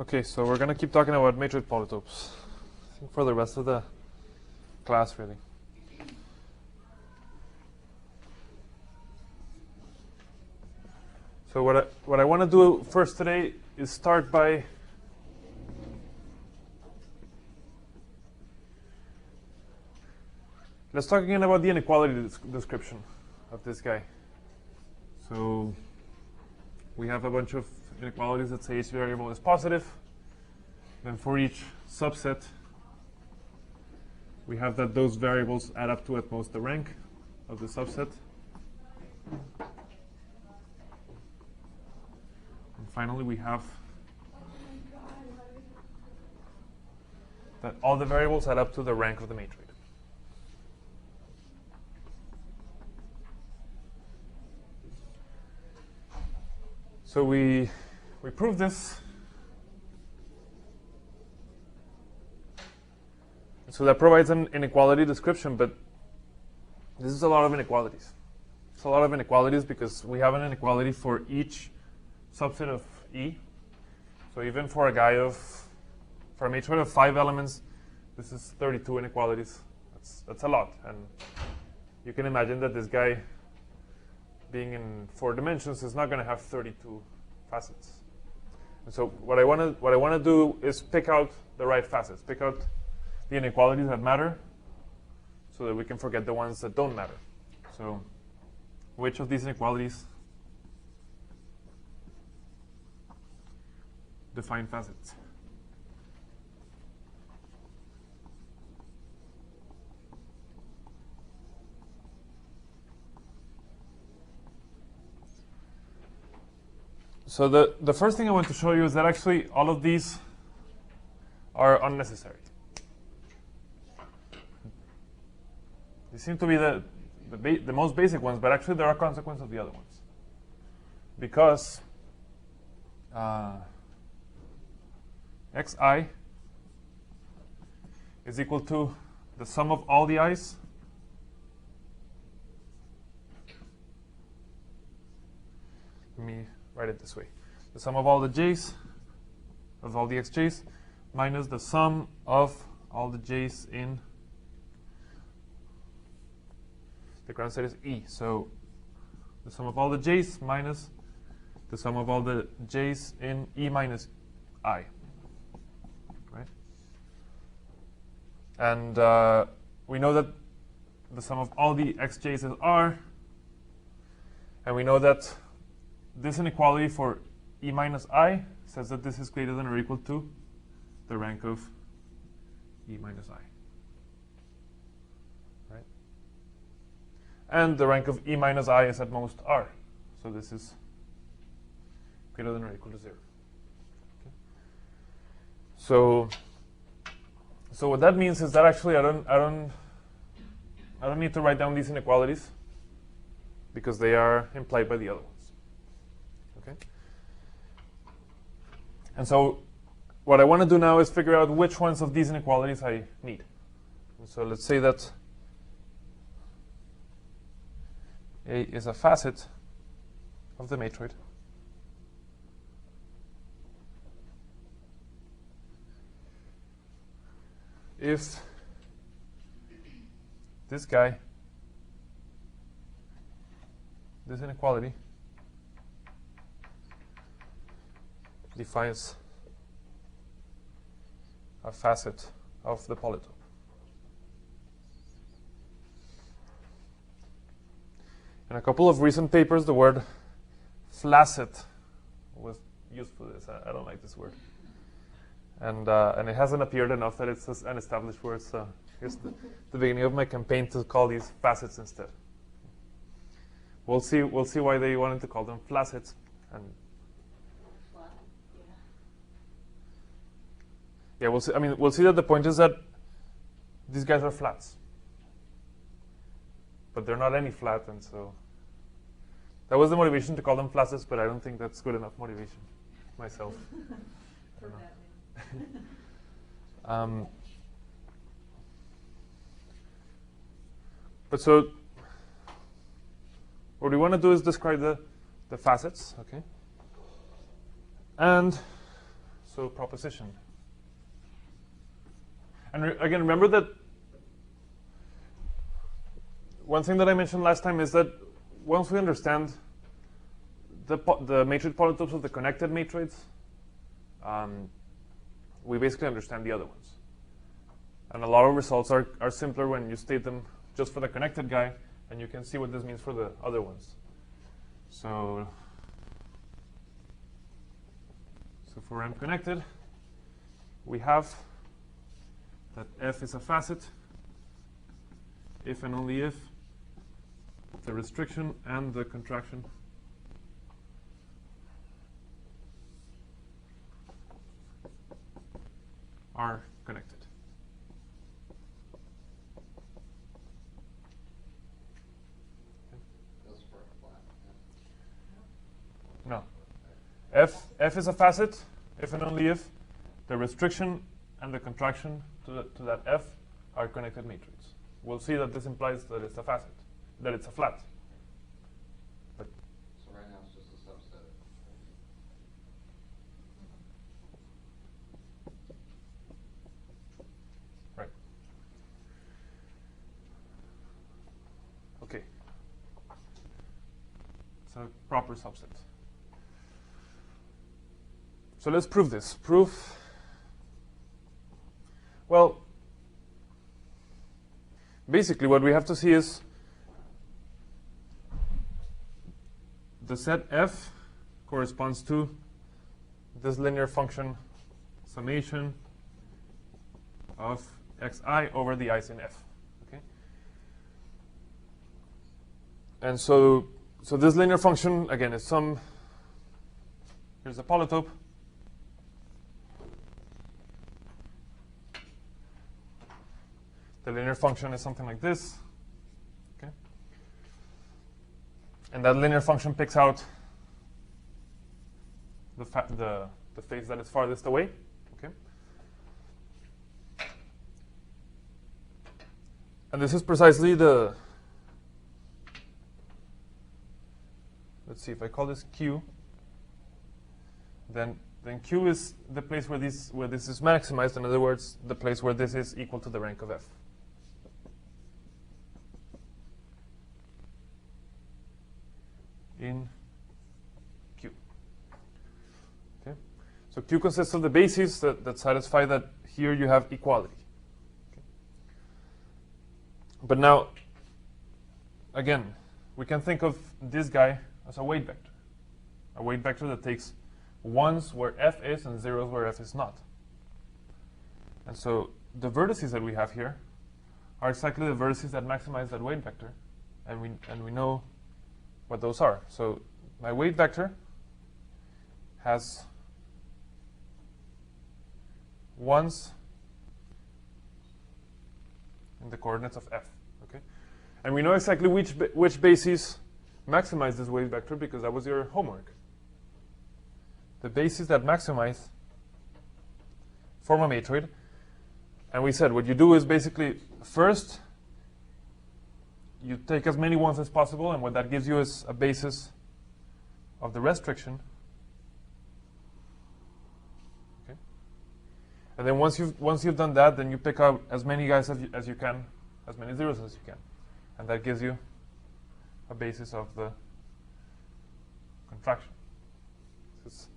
Okay, so we're going to keep talking about Matroid polytopes for the rest of the class, really. So what I want to do first today is start by let's talk again about the inequality description of this guy. So we have a bunch of inequalities that say each variable is positive. Then for each subset, we have that those variables add up to at most the rank of the subset. And finally, we have that all the variables add up to the rank of the matroid. So we prove this. So that provides an inequality description, but this is a lot of inequalities. It's a lot of inequalities because we have an inequality for each subset of E. So even for a matroid of 5 elements, this is 32 inequalities. That's a lot. And you can imagine that this guy, being in 4 dimensions, is not going to have 32 facets. And so what I want to do is pick out the right facets, pick out the inequalities that matter, so that we can forget the ones that don't matter. So which of these inequalities define facets? So the first thing I want to show you is that actually all of these are unnecessary. They seem to be the most basic ones, but actually there are consequences of the other ones. Because xi is equal to the sum of all the i's let me write it this way. The sum of all the j's, of all the xj's, minus the sum of all the j's in the ground state is E. So the sum of all the j's minus the sum of all the j's in E minus I. Right? And we know that the sum of all the xj's is R. And we know that this inequality for E minus I says that this is greater than or equal to the rank of E minus I. Right? And the rank of E minus I is at most R. So this is greater than or equal to 0. Okay. So what that means is that actually I don't need to write down these inequalities because they are implied by the other ones. Okay. And so what I want to do now is figure out which ones of these inequalities I need. And so let's say that A is a facet of the matroid. If this guy, this inequality, defines a facet of the polytope. In a couple of recent papers, the word flacet was used for this. I don't like this word. And it hasn't appeared enough that it's an established word. So here's the beginning of my campaign to call these facets instead. We'll see why they wanted to call them flacets. And yeah, we'll see. I mean, we'll see that the point is that these guys are flats, but they're not any flat, and so that was the motivation to call them flats. But I don't think that's good enough motivation myself. I don't know. But so what we want to do is describe the facets, okay? And So proposition. And again, remember that one thing that I mentioned last time is that once we understand the matroid polytopes of the connected matroids, we basically understand the other ones. And a lot of results are simpler when you state them just for the connected guy, and you can see what this means for the other ones. So for M connected, we have that F is a facet if and only if the restriction and the contraction are connected. No. F is a facet if and only if the restriction and the contraction to that F are connected matrices. We'll see that this implies that it's a facet, that it's a flat. But so right now it's just a subset. Right. Okay. It's a proper subset. So let's prove this. Proof. Well, basically what we have to see is the set F corresponds to this linear function summation of xi over the i's in F. Okay? And so this linear function, again, is here's a polytope. The linear function is something like this. Okay? And that linear function picks out the face that is farthest away. Okay? And this is precisely the, let's see, if I call this Q, then Q is the place where this is maximized. In other words, the place where this is equal to the rank of F. In Q. Okay? So Q consists of the bases that satisfy that here you have equality. Okay? But now, again, we can think of this guy as a weight vector. A weight vector that takes ones where F is and zeros where F is not. And so the vertices that we have here are exactly the vertices that maximize that weight vector, and we know what those are. So my weight vector has ones in the coordinates of F. Okay? And we know exactly which bases maximize this weight vector because that was your homework. The bases that maximize form a matroid. And we said what you do is basically first you take as many ones as possible, and what that gives you is a basis of the restriction. Okay? And then once you've done that, then you pick out as many guys as you can, as many zeros as you can. And that gives you a basis of the contraction. This is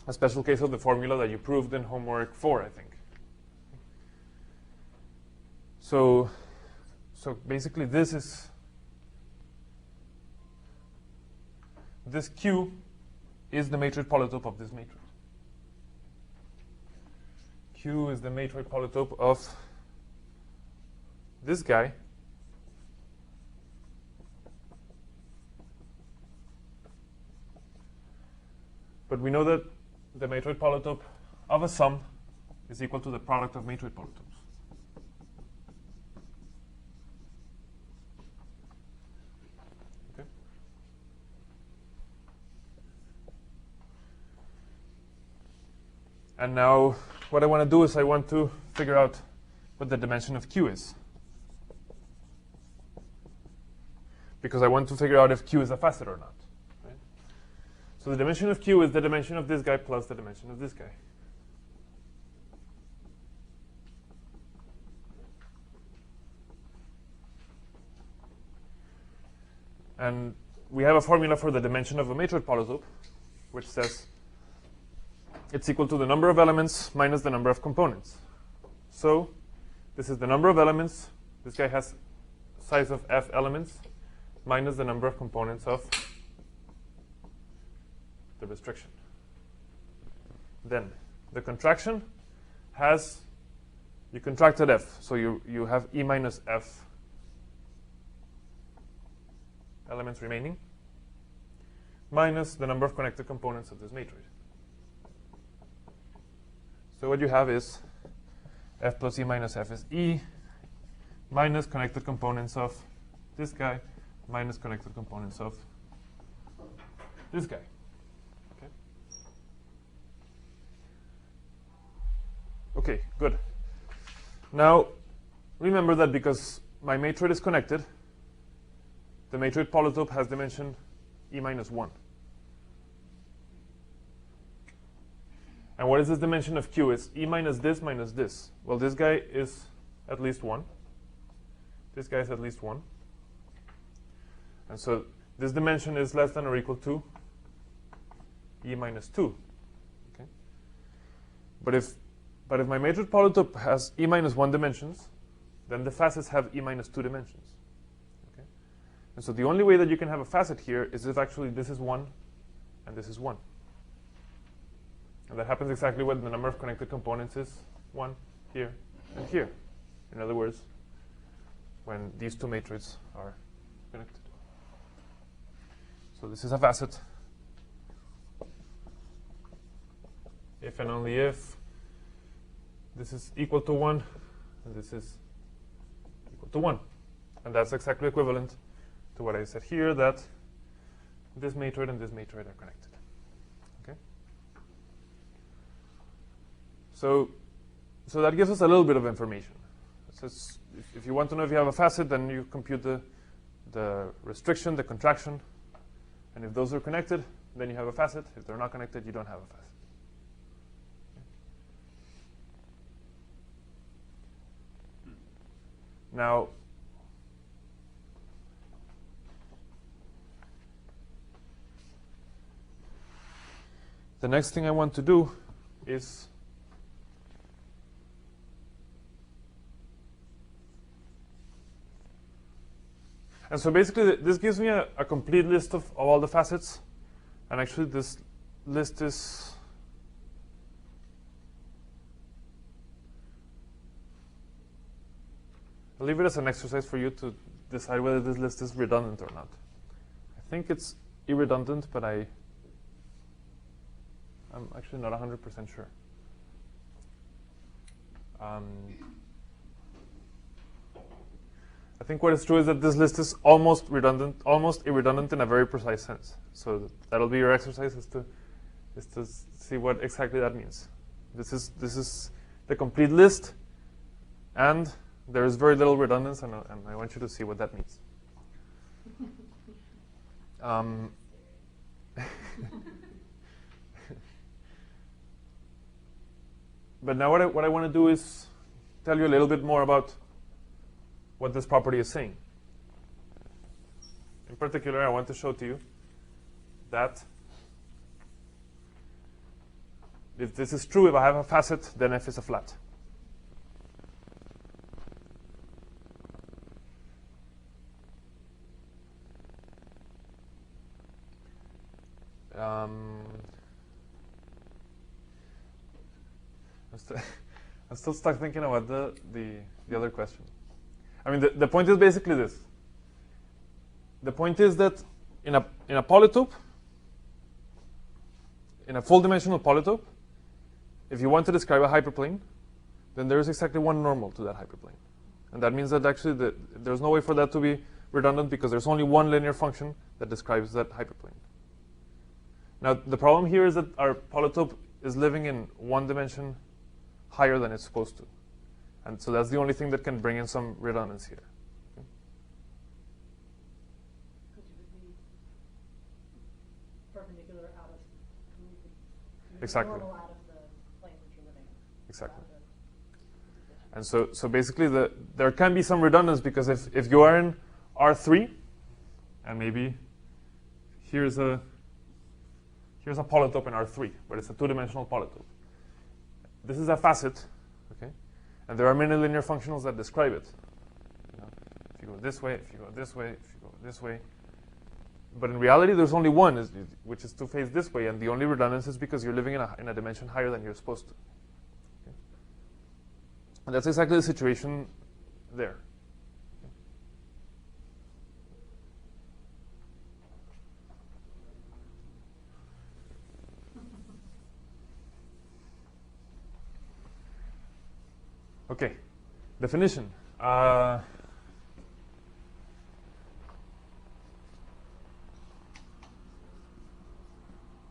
a special case of the formula that you proved in homework 4, I think. So basically this Q is the matroid polytope of this matroid. Q is the matroid polytope of this guy. But we know that the matroid polytope of a sum is equal to the product of matroid polytopes. Okay? And now what I want to do is I want to figure out what the dimension of Q is. Because I want to figure out if Q is a facet or not. Right? So the dimension of Q is the dimension of this guy plus the dimension of this guy. And we have a formula for the dimension of a Matroid polytope, which says it's equal to the number of elements minus the number of components. So this is the number of elements. This guy has size of f elements minus the number of components of the restriction. Then the contraction has, you contracted f, so you have e minus f elements remaining minus the number of connected components of this matroid. So what you have is f plus e minus f is e minus connected components of this guy minus connected components of this guy. Okay. Okay, good. Now remember that because my matroid is connected, the matroid polytope has dimension e minus 1. And what is this dimension of Q? It's e minus this minus this. Well, this guy is at least 1. This guy is at least 1. And so this dimension is less than or equal to e minus 2. Okay? But if my matroid polytope has e minus 1 dimensions, then the facets have e minus 2 dimensions. Okay? And so the only way that you can have a facet here is if actually this is 1 and this is 1. And that happens exactly when the number of connected components is 1 here and here. In other words, when these two matroids are connected. So this is a facet if and only if this is equal to 1 and this is equal to 1. And that's exactly equivalent to what I said here, that this matroid and this matroid are connected. Okay? So that gives us a little bit of information. It says if you want to know if you have a facet, then you compute the restriction, the contraction. And if those are connected, then you have a facet. If they're not connected, you don't have a facet. Okay. Now, the next thing I want to do is and so basically, this gives me a complete list of all the facets. And actually, this list is I'll leave it as an exercise for you to decide whether this list is redundant or not. I think it's irredundant, but I'm actually not 100% sure. I think what is true is that this list is almost irredundant in a very precise sense. So that'll be your exercise, is to see what exactly that means. This is the complete list, and there is very little redundance, and I want you to see what that means. But now what I want to do is tell you a little bit more about what this property is saying. In particular, I want to show to you that if this is true, if I have a facet, then f is a flat. I'm still stuck thinking about the other question. I mean, the point is basically this. The point is that in a polytope, in a full-dimensional polytope, if you want to describe a hyperplane, then there is exactly one normal to that hyperplane. And that means that actually there's no way for that to be redundant because there's only one linear function that describes that hyperplane. Now, the problem here is that our polytope is living in one dimension higher than it's supposed to. And so that's the only thing that can bring in some redundancy here. Okay? Because you would be perpendicular out of Exactly. normal out of the plane that you're living in. Exactly. And so basically there can be some redundancy because if you are in R3, and maybe here's a polytope in R3, but it's a two-dimensional polytope. This is a facet, okay? And there are many linear functionals that describe it. You know, if you go this way, if you go this way, if you go this way. But in reality, there's only one, which is to face this way, and the only redundancy is because you're living in a dimension higher than you're supposed to. Okay? And that's exactly the situation there. Okay, definition.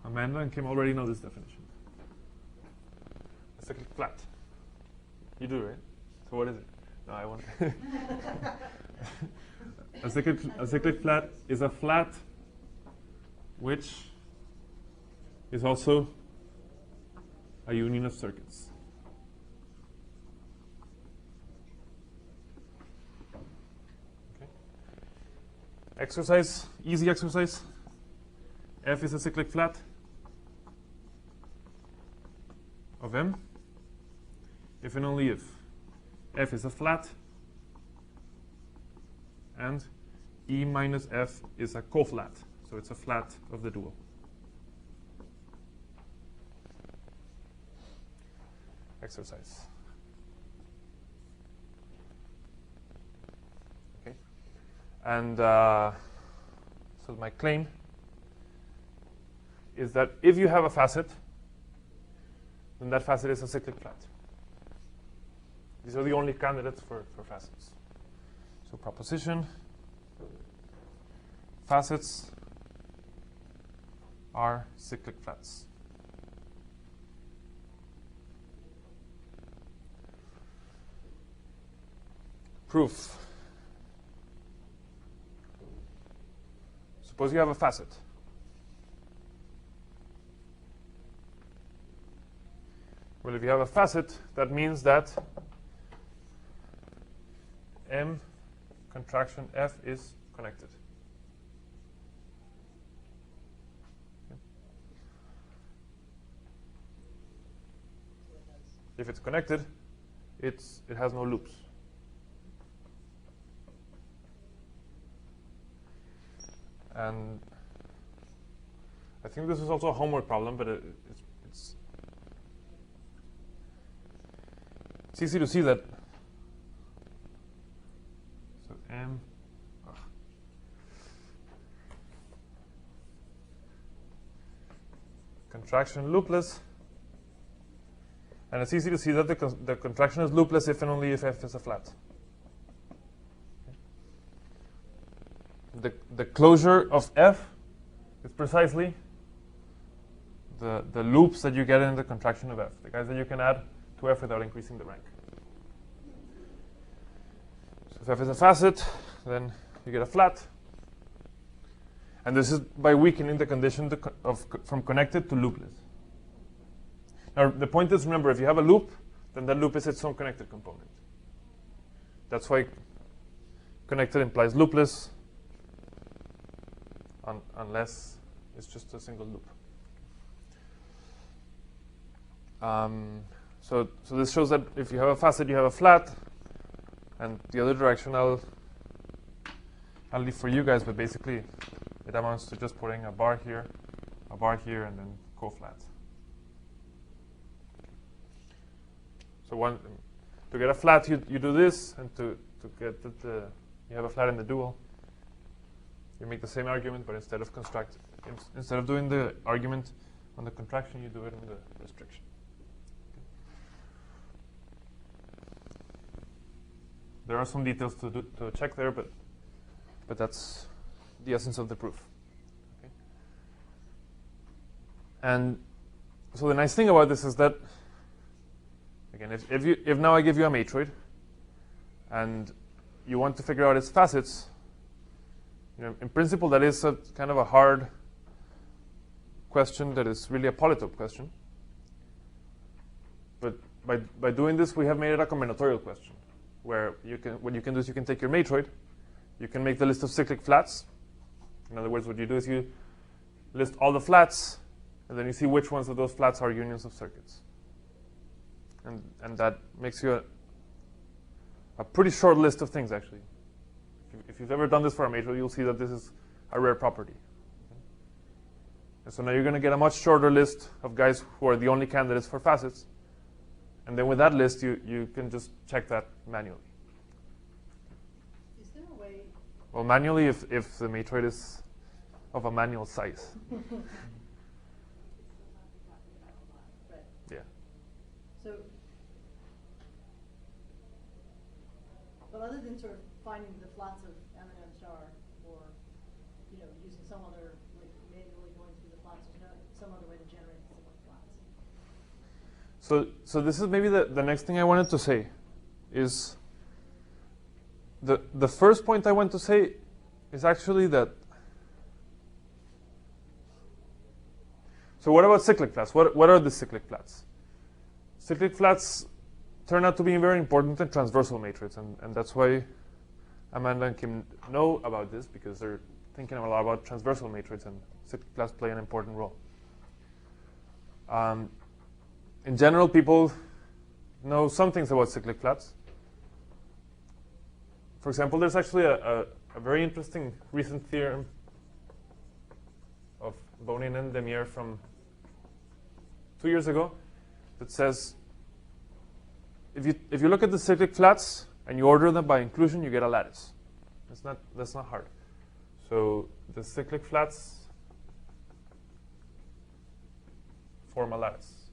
Amanda and Kim already know this definition. A cyclic flat. You do, right? So what is it? No, I want. A cyclic flat is a flat which is also a union of circuits. Exercise, easy exercise. F is a cyclic flat of M if and only if F is a flat and E minus F is a coflat. So it's a flat of the dual. Exercise. Okay. And so my claim is that if you have a facet, then that facet is a cyclic flat. These are the only candidates for facets. So proposition, facets are cyclic flats. Proof. Suppose you have a facet. Well, if you have a facet, that means that M contraction F is connected. Okay. If it's connected, it has no loops. And I think this is also a homework problem, but it's easy to see that. So M. Contraction loopless. And it's easy to see that the contraction is loopless if and only if F is a flat. The closure of F is precisely the loops that you get in the contraction of F, the guys that you can add to F without increasing the rank. So if F is a facet, then you get a flat. And this is by weakening the condition from connected to loopless. Now, the point is, remember, if you have a loop, then that loop is its own connected component. That's why connected implies loopless, unless it's just a single loop. So this shows that if you have a facet, you have a flat, and the other direction I'll leave for you guys, but basically it amounts to just putting a bar here, and then coflat. So to get a flat, you do this, and to get you have a flat in the dual, you make the same argument, but instead of doing the argument on the contraction, you do it on the restriction. There are some details to check there, but that's the essence of the proof. Okay. And so the nice thing about this is that, again, if now I give you a matroid, and you want to figure out its facets, in principle that is a kind of a hard question that is really a polytope question. But by doing this, we have made it a combinatorial question, where what you can do is you can take your matroid, you can make the list of cyclic flats. In other words, what you do is you list all the flats, and then you see which ones of those flats are unions of circuits. And that makes you a pretty short list of things, actually. If you've ever done this for a matroid, you'll see that this is a rare property. And so now you're going to get a much shorter list of guys who are the only candidates for facets. And then with that list, you can just check that manually. Is there a way? Well, manually if the matroid is of a manual size. Right. Yeah. So, but other than sort of finding the flats of M and M star, or using some other, like manually going through the flats, there's some other way to generate cyclic flats. So this is maybe the next thing I wanted to say is the first point I want to say is actually that. So what about cyclic flats? What are the cyclic flats? Cyclic flats turn out to be very important in transversal matrices, and that's why Amanda and Kim know about this, because they're thinking a lot about transversal matrices, and cyclic flats play an important role. In general, people know some things about cyclic flats. For example, there's actually a very interesting recent theorem of Bonin and Demier from 2 years ago that says if you look at the cyclic flats and you order them by inclusion, you get a lattice. That's not hard. So the cyclic flats form a lattice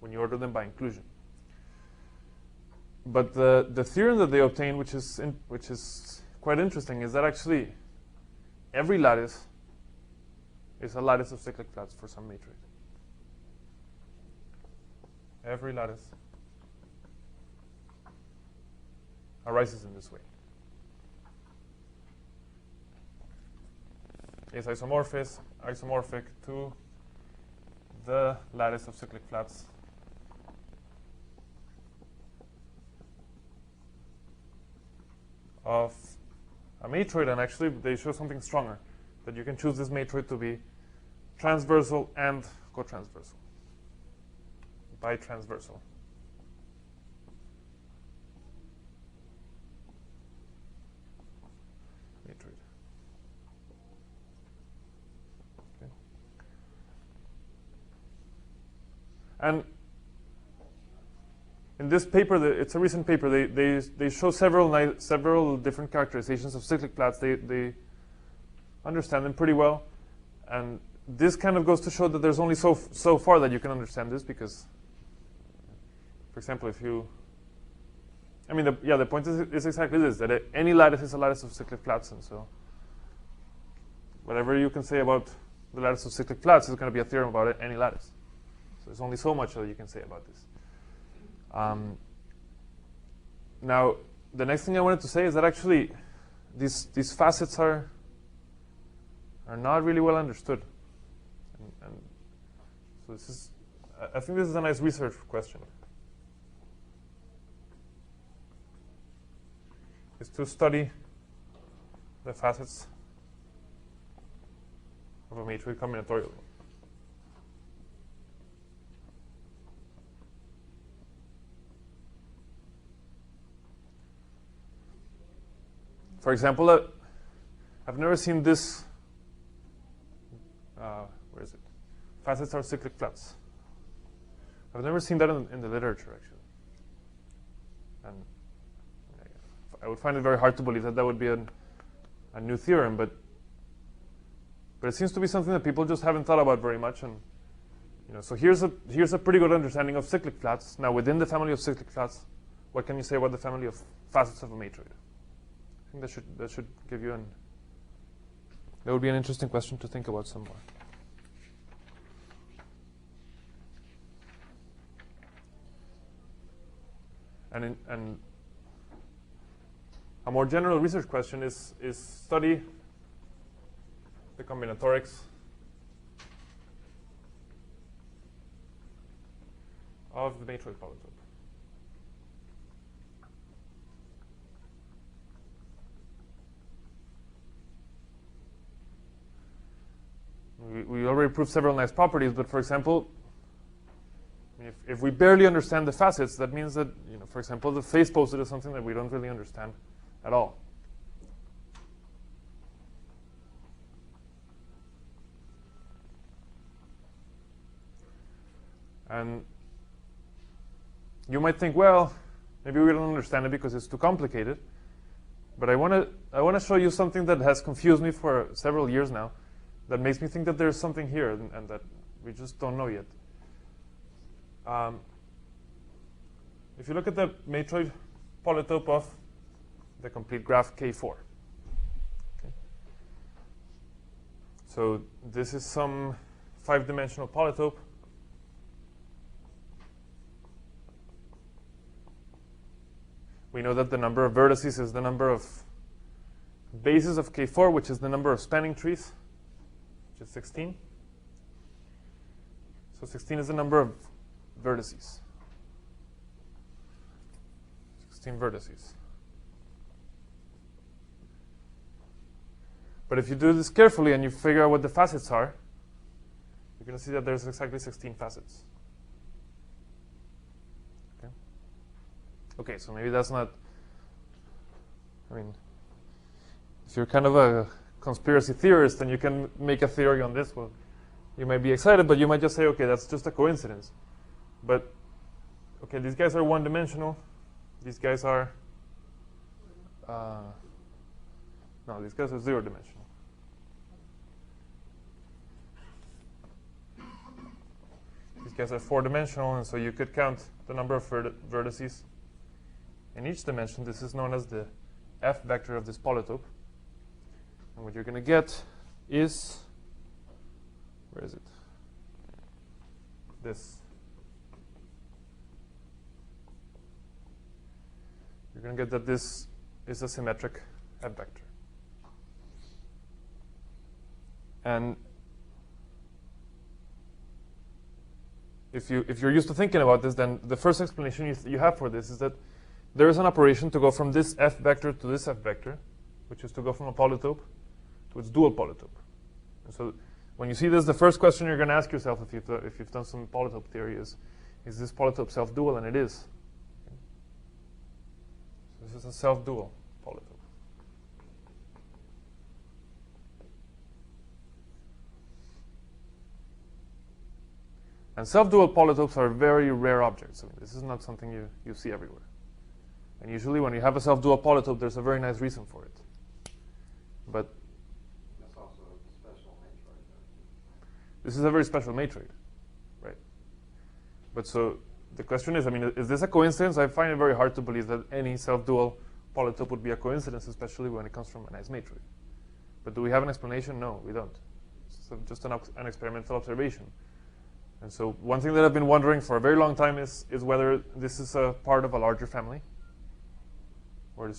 when you order them by inclusion. But the theorem that they obtained, which is quite interesting, is that actually every lattice is a lattice of cyclic flats for some matrix. Every lattice arises in this way. Is isomorphic to the lattice of cyclic flats of a matroid, and actually they show something stronger, that you can choose this matroid to be transversal and cotransversal, bitransversal. Matroid. Okay. And in this paper, it's a recent paper, they show several different characterizations of cyclic flats. They understand them pretty well. And this kind of goes to show that there's only so far that you can understand this, because, for example, the point is exactly this, that any lattice is a lattice of cyclic flats, and so whatever you can say about the lattice of cyclic flats is going to be a theorem about any lattice. So there's only so much that you can say about this. Now, the next thing I wanted to say is that actually these facets are not really well understood. And so I think this is a nice research question. Is to study the facets of a matrix combinatorial. For example, I've never seen this. Where is it? Facets are cyclic flats. I've never seen that in the literature, actually. And I would find it very hard to believe that would be a new theorem, but it seems to be something that people just haven't thought about very much. And so here's a pretty good understanding of cyclic flats. Now, within the family of cyclic flats, what can you say about the family of facets of a matroid? I think that should give you that would be an interesting question to think about some more. And a more general research question is study the combinatorics of the Matroid polytope. We already proved several nice properties, but for example, if we barely understand the facets, that means that, for example, the face posted is something that we don't really understand at all. And you might think, well, maybe we don't understand it because it's too complicated. But I want to show you something that has confused me for several years now, that makes me think that there's something here and that we just don't know yet. If you look at the Matroid polytope of the complete graph K4. Okay. So this is some 5-dimensional polytope. We know that the number of vertices is the number of bases of K4, which is the number of spanning trees, which is 16. So 16 is the number of vertices. 16 vertices. But if you do this carefully and you figure out what the facets are, you're going to see that there's exactly 16 facets. Okay, so maybe that's not, if you're kind of a conspiracy theorist and you can make a theory on this, well, you might be excited, but you might just say, okay, that's just a coincidence. But, okay, these guys are one-dimensional. These guys are, no, these guys are zero-dimensional. These guys are four-dimensional, and so you could count the number of vertices in each dimension. This is known as the F vector of this polytope. And what you're going to get is, where is it? This. You're going to get that this is a symmetric F vector. And if you're used to thinking about this, then the first explanation you have for this is that there is an operation to go from this F vector to this F vector, which is to go from a polytope to its dual polytope. And so when you see this, the first question you're going to ask yourself if you've done some polytope theory is this polytope self-dual? And it is. So this is a self-dual polytope. And self-dual polytopes are very rare objects. This is not something you see everywhere. And usually when you have a self-dual polytope, there's a very nice reason for it. But that's also a special matroid. This is a very special matroid, right? But so the question is this a coincidence? I find it very hard to believe that any self-dual polytope would be a coincidence, especially when it comes from a nice matroid. But do we have an explanation? No, we don't. It's just an experimental observation. And so one thing that I've been wondering for a very long time is whether this is a part of a larger family, or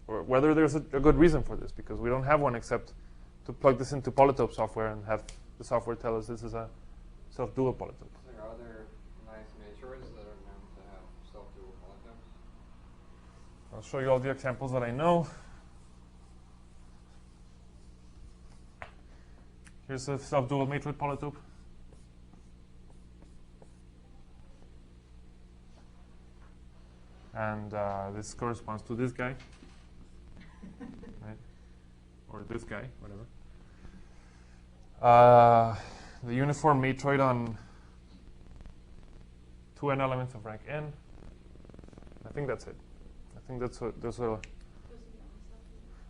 whether there's a good reason for this, because we don't have one except to plug this into polytope software and have the software tell us this is a self-dual polytope. There are other nice matroids that are known to have self-dual polytopes. I'll show you all the examples that I know. Here's a self-dual matroid polytope. And this corresponds to this guy, right? Or this guy, whatever. The uniform matroid on 2n elements of rank n. I think that's it. I think that's what those are.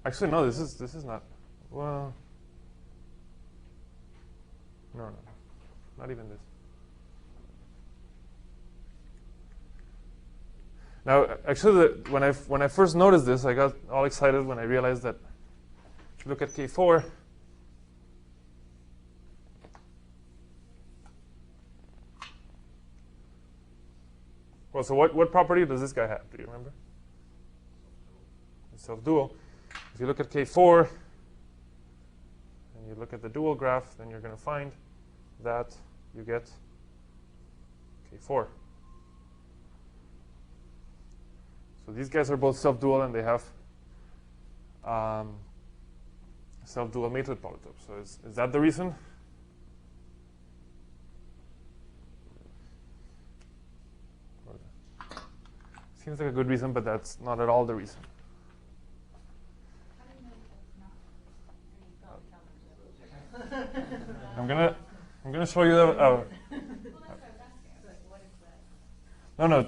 Actually, no. This is not. Well, no, not even this. Now, actually, when I first noticed this, I got all excited when I realized that if you look at K4, well, so what property does this guy have? Do you remember? It's self-dual. If you look at K4 and you look at the dual graph, then you're going to find that you get Okay, 4. So these guys are both self-dual, and they have self-dual matroid polytopes. So is that the reason? Seems like a good reason, but that's not at all the reason. How do you know that's not? I'm gonna show you the. No.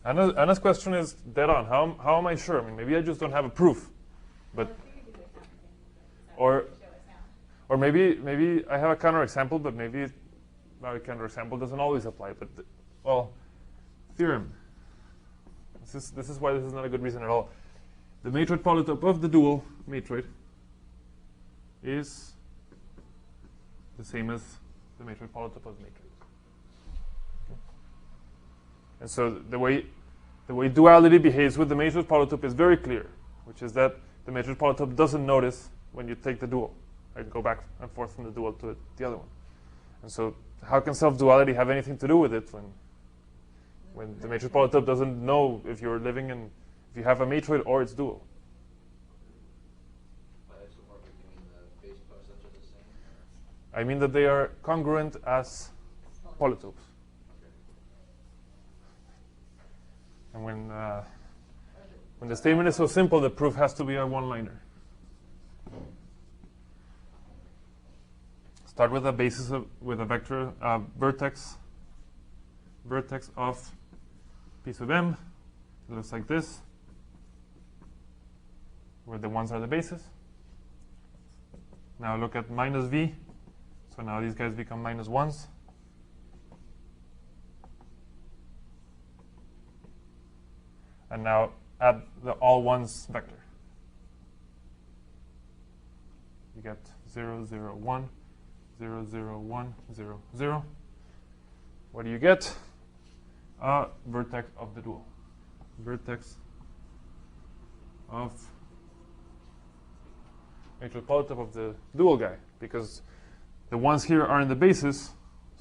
Anna's question is dead on. How am I sure? I mean, maybe I just don't have a proof, but or maybe I have a counterexample, but maybe my counterexample doesn't always apply. But well, theorem. This is why this is not a good reason at all. The matroid polytope of the dual matroid is the same as the matroid polytope of the matrix. And so the way duality behaves with the matroid polytope is very clear, which is that the matroid polytope doesn't notice when you take the dual. I go back and forth from the dual to the other one. And so how can self-duality have anything to do with it when the matroid polytope doesn't know if you're living in, if you have a matroid or its dual? I mean that they are congruent as polytopes. And when the statement is so simple, the proof has to be a one-liner. Start with a basis with a vector vertex of piece of M. It looks like this, where the ones are the bases. Now look at minus V. So now these guys become minus ones. And now add the all ones vector. You get 0, 0, 1, 0, 0, 1, 0, 0. What do you get? A vertex of the dual. Vertex of matroid polytope of the dual guy, because the ones here are in the basis,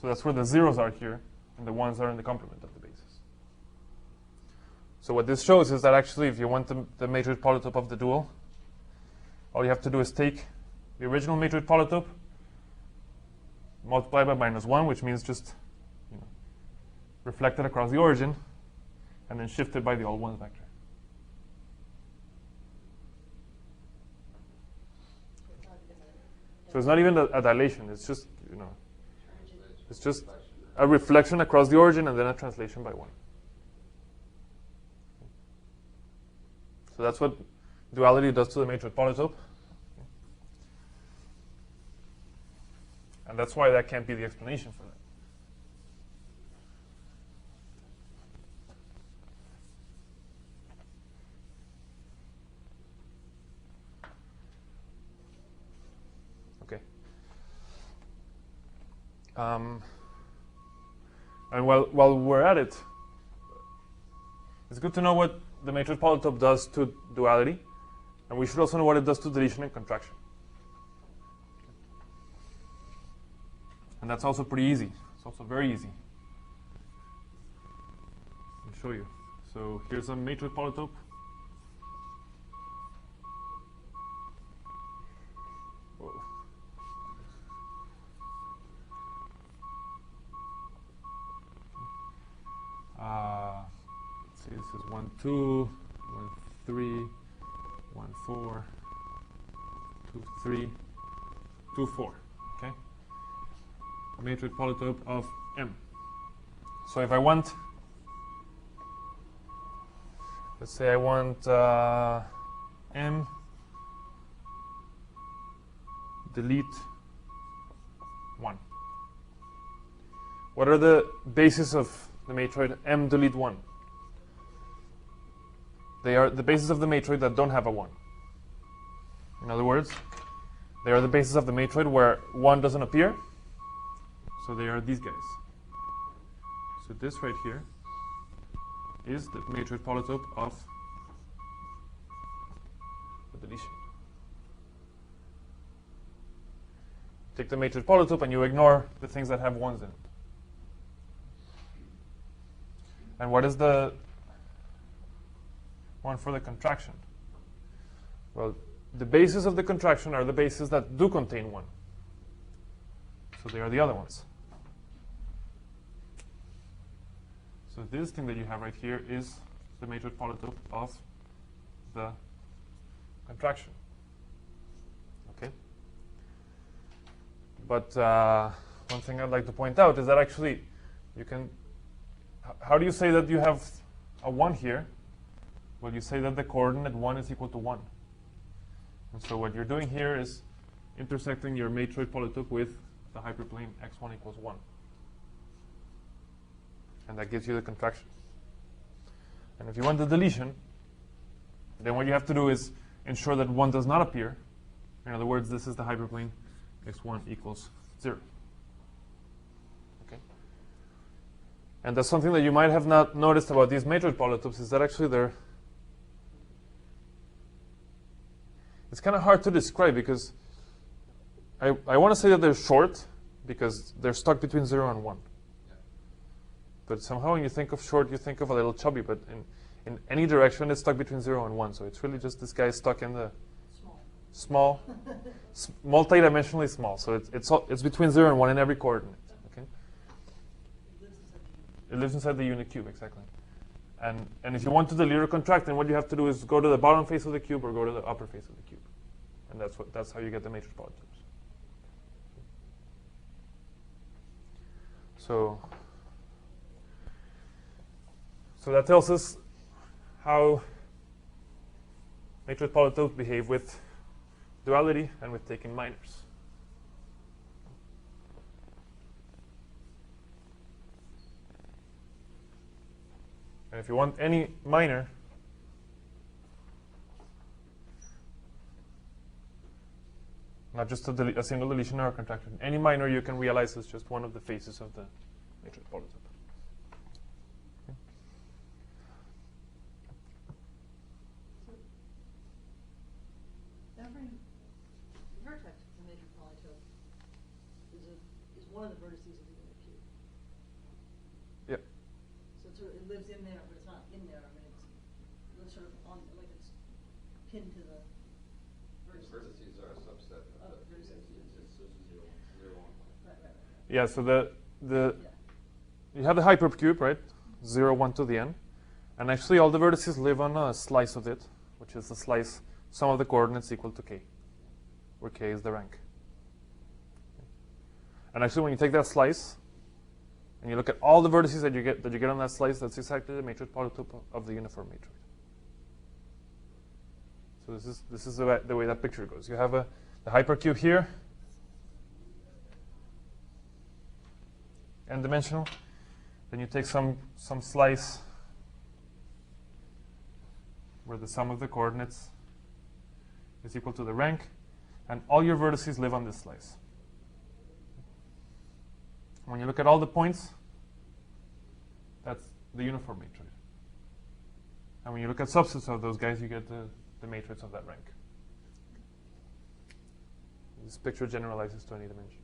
so that's where the zeros are here, and the ones are in the complement of the basis. So what this shows is that actually if you want the matroid polytope of the dual, all you have to do is take the original matroid polytope, multiply by minus 1, which means just reflect it across the origin, and then shift it by the all ones vector. So it's not even a dilation. It's just it's just a reflection across the origin and then a translation by 1. So that's what duality does to the matroid polytope. And that's why that can't be the explanation for that. Okay. And while we're at it, it's good to know what the matroid polytope does to duality, and we should also know what it does to deletion and contraction. And that's also pretty easy. It's also very easy. Let me show you. So here's a matroid polytope. Whoa. Let's see, this is 1, 2, 1, 3, 1, 4, 2, 3, 2, 4. Okay? Matroid polytope of M. So if I want, let's say I want M delete 1. What are the bases of the matroid M delete 1? They are the bases of the matroid that don't have a 1. In other words, they are the bases of the matroid where 1 doesn't appear. So they are these guys. So this right here is the matroid polytope of the deletion. Take the matroid polytope and you ignore the things that have 1s in it. And what is the one for the contraction? Well, the bases of the contraction are the bases that do contain 1. So they are the other ones. So this thing that you have right here is the matroid polytope of the contraction. Okay? But one thing I'd like to point out is that actually you can, how do you say that you have a 1 here? Well, you say that the coordinate 1 is equal to 1. And so what you're doing here is intersecting your matroid polytope with the hyperplane x1 equals 1. And that gives you the contraction. And if you want the deletion, then what you have to do is ensure that 1 does not appear. In other words, this is the hyperplane x1 equals 0. Okay? And that's something that you might have not noticed about these matroid polytopes, is that actually they're, it's kind of hard to describe because I want to say that they're short because they're stuck between 0 and 1. Yeah. But somehow when you think of short, you think of a little chubby, but in any direction it's stuck between 0 and 1. So it's really just this guy stuck in the small, multi-dimensionally small. So it's between 0 and 1 in every coordinate. Okay? It lives inside the unit cube, exactly. And if you want to delete or contract, then what you have to do is go to the bottom face of the cube or go to the upper face of the cube. And that's how you get the matrix polytopes. So that tells us how matrix polytopes behave with duality and with taking minors. And if you want any minor, not just a single deletion or a contraction, any minor you can realize is just one of the faces of the matrix polytope. Okay. Every vertex of the matrix polytope is one of the vertices of the unit cube. Yep. So it lives in there, but it's not in there. I mean, it lives sort of on, like it's pinned to the vertices. Vertices are a subset of the vertices. It's 0, 1. Right. Yeah. So you have the hypercube, right? 0, 1 to the n, and actually all the vertices live on a slice of it, which is the slice sum of the coordinates equal to k, where k is the rank. And actually, when you take that slice and you look at all the vertices that you get on that slice, that's exactly the matrix polytope of the uniform matroid. So this is the way that picture goes. You have the hypercube here, n-dimensional. Then you take some slice where the sum of the coordinates is equal to the rank, and all your vertices live on this slice. When you look at all the points, that's the uniform matroid. And when you look at subsets of those guys, you get the matrix of that rank. This picture generalizes to any dimension.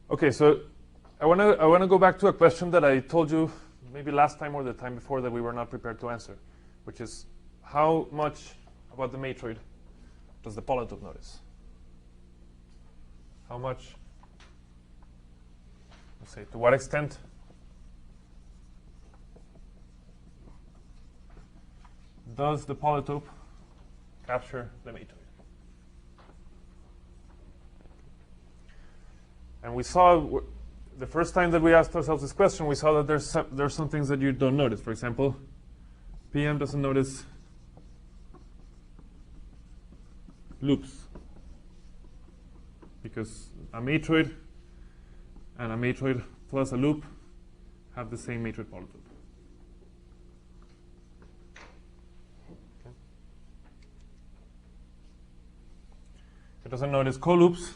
Okay, so I want to go back to a question that I told you maybe last time or the time before that we were not prepared to answer, which is how much about the matroid does the polytope notice? How much, let's say, to what extent does the polytope capture the matroid? And we saw, the first time that we asked ourselves this question, we saw that there's some things that you don't notice. For example, PM doesn't notice loops, because a matroid and a matroid plus a loop have the same matroid polytope. Okay. It doesn't notice coloops,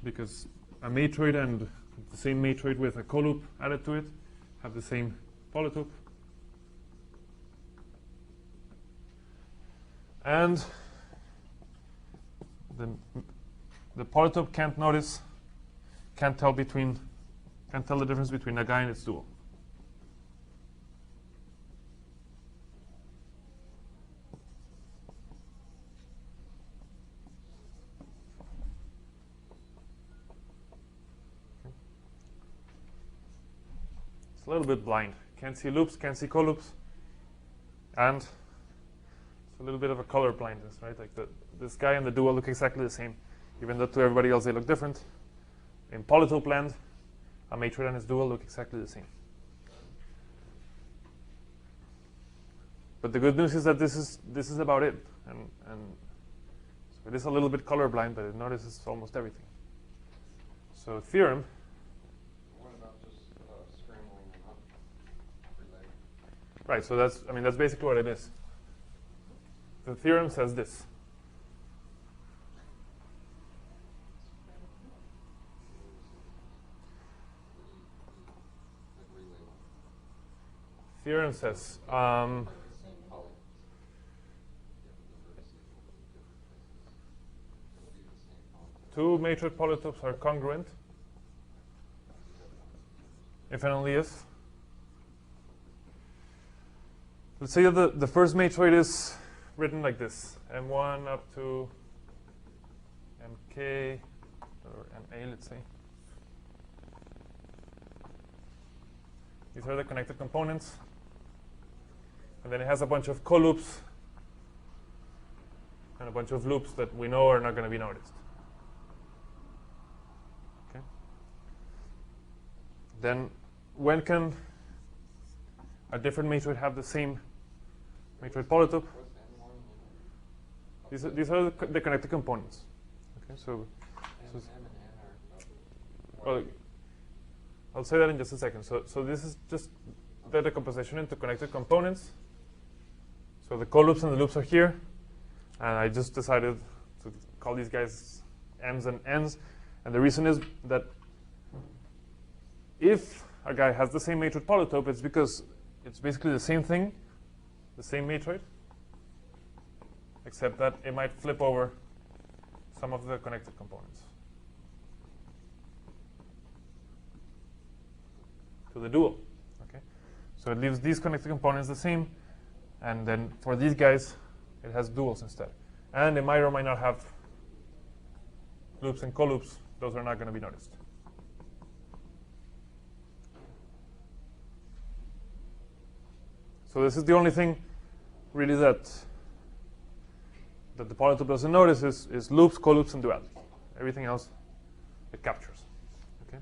because a matroid and the same matroid with a coloop added to it have the same polytope. And the polytope can't tell the difference between a guy and its dual. It's a little bit blind. Can't see loops, can't see coloops, and it's a little bit of a color blindness, right? Like this guy and the dual look exactly the same, even though to everybody else they look different. In polytope land, a matroid and its dual look exactly the same. But the good news is that this is about it, and so it is a little bit colorblind, but it notices almost everything. So theorem. What about just scrambling them up? Relay? Right. So that's basically what it is. The theorem says this. Theorem says two matroid polytopes are congruent if and only if. Let's say that the first matroid is written like this: M1 up to MK or MA, let's say. These are the connected components. And then it has a bunch of coloops and a bunch of loops that we know are not going to be noticed. Okay. Then when can a different matroid have the same matroid polytope? What's N1? These are the connected components. Okay, so M and N are well, I'll say that in just a second. So this is just the decomposition into connected components. So the coloops and the loops are here, and I just decided to call these guys M's and N's. And the reason is that if a guy has the same matroid polytope, it's because it's basically the same thing, the same matroid, except that it might flip over some of the connected components to the dual. Okay, so it leaves these connected components the same, and then for these guys, it has duals instead. And it might or might not have loops and coloops. Those are not going to be noticed. So this is the only thing really that the polytope doesn't notice is loops, coloops, and duality. Everything else it captures. Okay.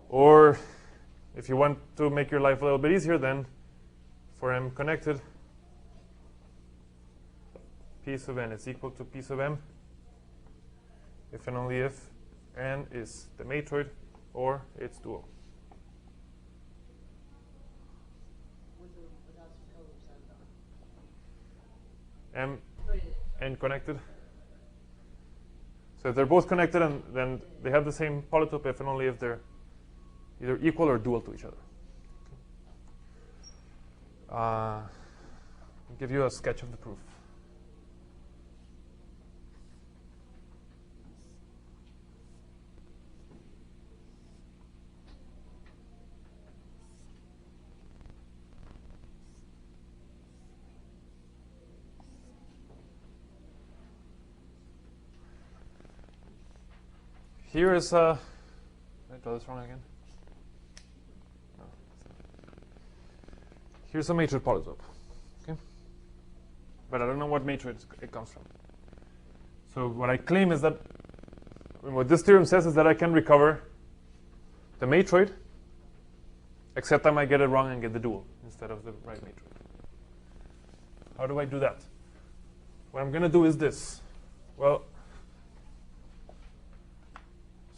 Or if you want to make your life a little bit easier, then for M connected, P sub n is equal to P sub M if and only if n is the matroid or its dual. With or without some colors M n connected. So if they're both connected, and then they have the same polytope if and only if they're either equal or dual to each other. I'll give you a sketch of the proof. Here is a. Did I draw this wrong again? No. Here's a matroid polytope. Okay, but I don't know what matroid it comes from. So what I claim is that what this theorem says is that I can recover the matroid, except I might get it wrong and get the dual instead of the right matroid. How do I do that? What I'm going to do is this. Well.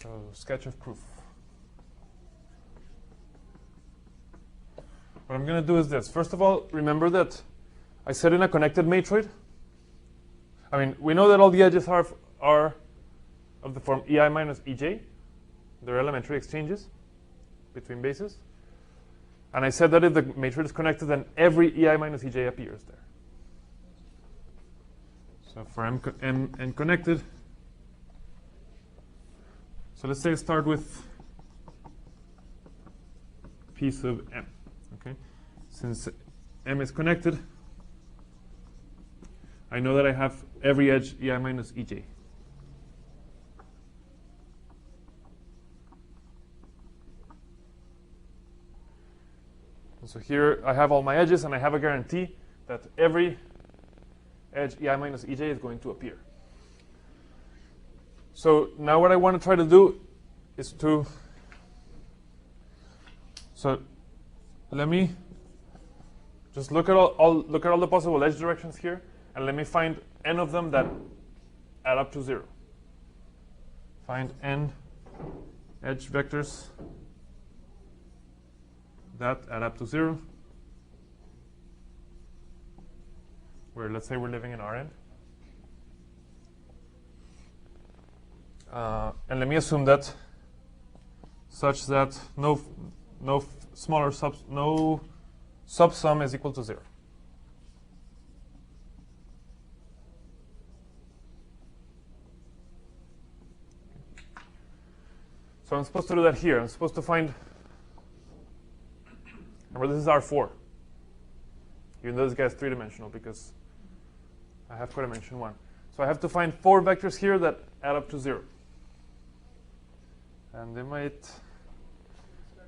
So, sketch of proof. What I'm going to do is this. First of all, remember that I said in a connected matroid, I mean, we know that all the edges are of the form EI minus EJ. They're elementary exchanges between bases. And I said that if the matroid is connected, then every EI minus EJ appears there. So for m connected, so let's say I start with p sub m. Okay, since m is connected, I know that I have every edge ei minus ej. And so here I have all my edges, and I have a guarantee that every edge ei minus ej is going to appear. So now what I want to try to do is to, so let me just look at all the possible edge directions here, and let me find n of them that add up to 0. Find n edge vectors that add up to 0, where let's say we're living in Rn. And let me assume that such that no subsum is equal to 0. So I'm supposed to do that here. I'm supposed to find, remember this is R4, even though this guy is 3-dimensional because I have codimension 1. So I have to find 4 vectors here that add up to 0. And they might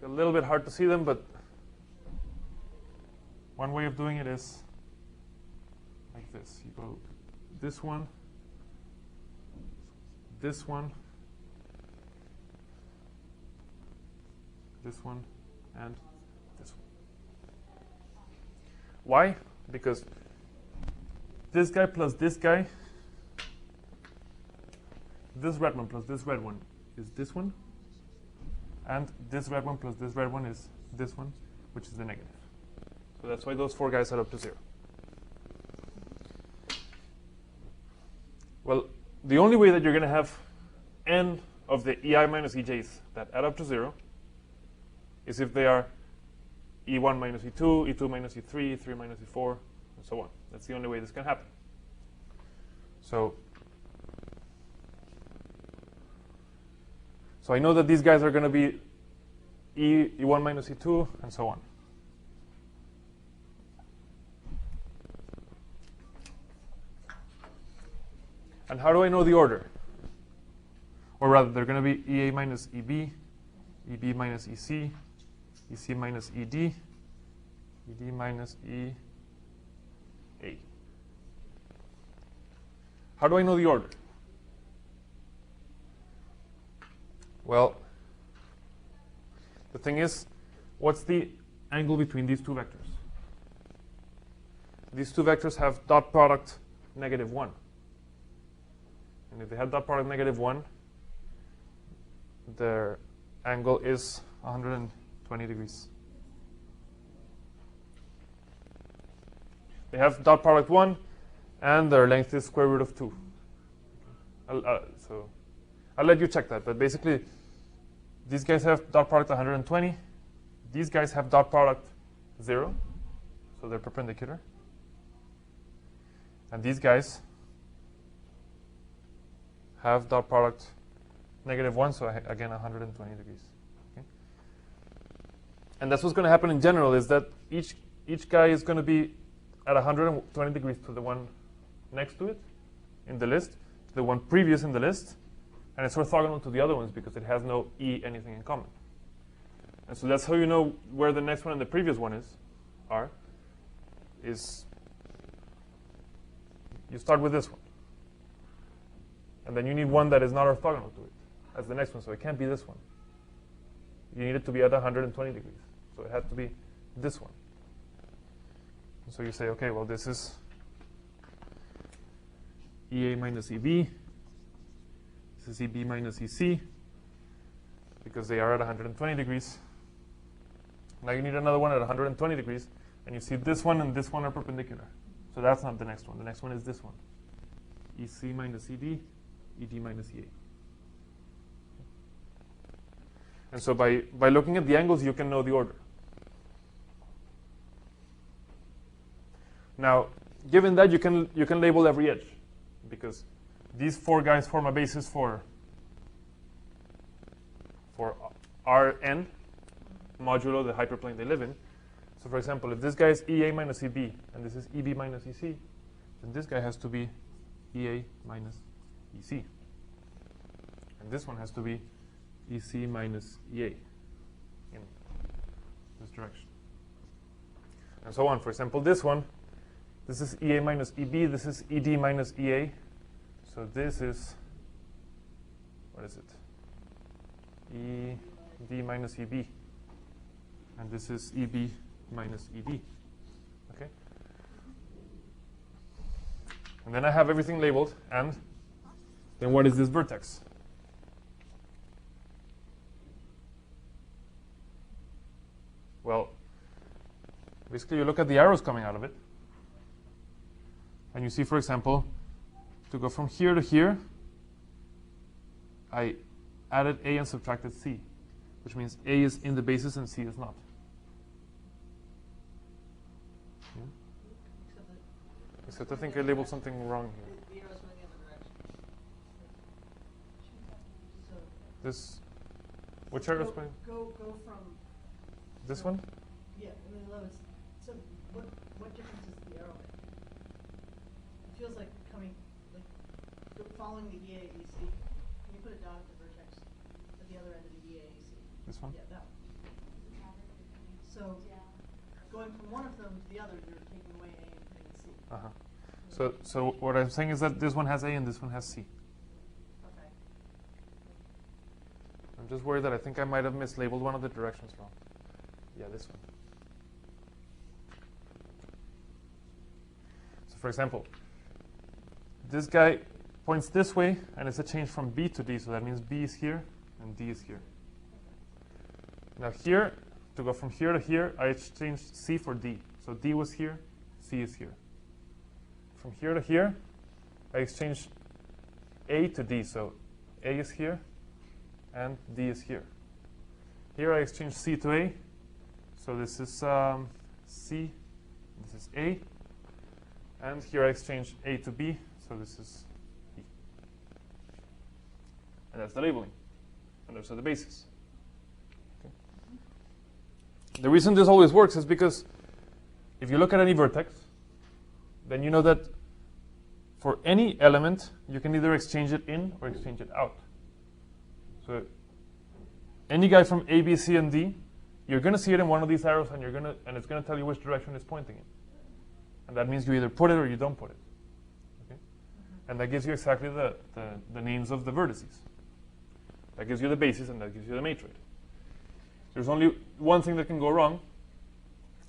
be a little bit hard to see them, but one way of doing it is like this. You go this one, this one, this one, and this one. Why? Because this guy plus this guy, this red one plus this red one is this one, and this red one plus this red one is this one, which is the negative. So that's why those 4 guys add up to 0. Well, the only way that you're going to have n of the ei minus ej's that add up to 0 is if they are e1 minus e2, e2 minus e3, e3 minus e4, and so on. That's the only way this can happen. So I know that these guys are going to be e1 minus e2, and so on. And how do I know the order? Or rather, they're going to be ea minus eb, eb minus ec, ec minus ed, ed minus ea. How do I know the order? Well, the thing is, what's the angle between these 2 vectors? These 2 vectors have dot product -1. And if they have dot product -1, their angle is 120 degrees. They have dot product 1, and their length is square root of 2. So I'll let you check that. But basically, these guys have dot product 120. These guys have dot product 0. So they're perpendicular. And these guys have dot product -1. So again, 120 degrees. Okay? And that's what's going to happen in general, is that each guy is going to be at 120 degrees to the one next to it in the list, to the one previous in the list. And it's orthogonal to the other ones because it has no e anything in common. And so that's how you know where the next one and the previous one is you start with this one. And then you need one that is not orthogonal to it as the next one. So it can't be this one. You need it to be at 120 degrees. So it has to be this one. And so you say, okay, well, this is ea minus eb. This is eb minus ec, because they are at 120 degrees. Now you need another one at 120 degrees, and you see this one and this one are perpendicular. So that's not the next one. The next one is this one, ec minus ed, ed minus ea. And so by looking at the angles, you can know the order. Now, given that, you can label every edge. because these four guys form a basis for Rn modulo the hyperplane they live in. So for example, if this guy is EA minus EB, and this is EB minus EC, then this guy has to be EA minus EC. And this one has to be EC minus EA in this direction. And so on. For example, this one, this is EA minus EB, this is ED minus EA. So this is, what is it? ED minus EB. And this is EB minus ED. Okay? And then I have everything labeled, and then what is this vertex? Well, basically you look at the arrows coming out of it, and you see, for example, to go from here to here, I added A and subtracted C, which means A is in the basis and C is not. Yeah? Except I think I labeled something wrong here. The arrow's going the other direction. So This, which arrow's going? go from This one? yeah. I mean, so what difference does the arrow make? It feels like following the EAEC. Can you put a dot at the vertex at the other end of the EAEC? This one? Yeah, that one. So going from one of them to the other, you're taking away A and putting C. So what I'm saying is that this one has A and this one has C. Okay. I'm just worried that I think I might have mislabeled one of the directions wrong. Yeah, this one. So for example, this guy points this way, and it's a change from B to D, so that means B is here and D is here. Now here, to go from here to here, I exchanged C for D. So D was here, C is here. From here to here, I exchanged A to D, so A is here and D is here. Here I exchanged C to A, so this is C, this is A, and here I exchanged A to B, so this is B. And that's the labeling, and those are the bases. Okay. The reason this always works is because if you look at any vertex, then you know that for any element, you can either exchange it in or exchange it out. So any guy from A, B, C, and D, you're going to see it in one of these arrows, and it's going to tell you which direction it's pointing in. And that means you either put it or you don't put it. Okay? And that gives you exactly the names of the vertices. That gives you the basis, and that gives you the matroid. There's only one thing that can go wrong,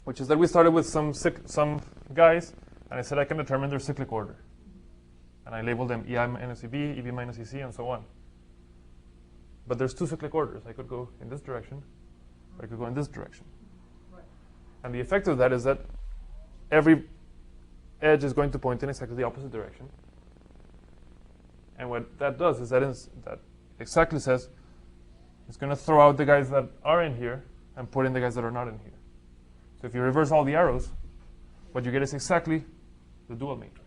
which is that we started with some guys, and I said I can determine their cyclic order. And I labeled them EI minus EB, EB minus EC, and so on. But there's two cyclic orders. I could go in this direction, or I could go in this direction. Right. And the effect of that is that every edge is going to point in exactly the opposite direction. And what that does is that exactly says it's going to throw out the guys that are in here and put in the guys that are not in here. So if you reverse all the arrows, what you get is exactly the dual matrix.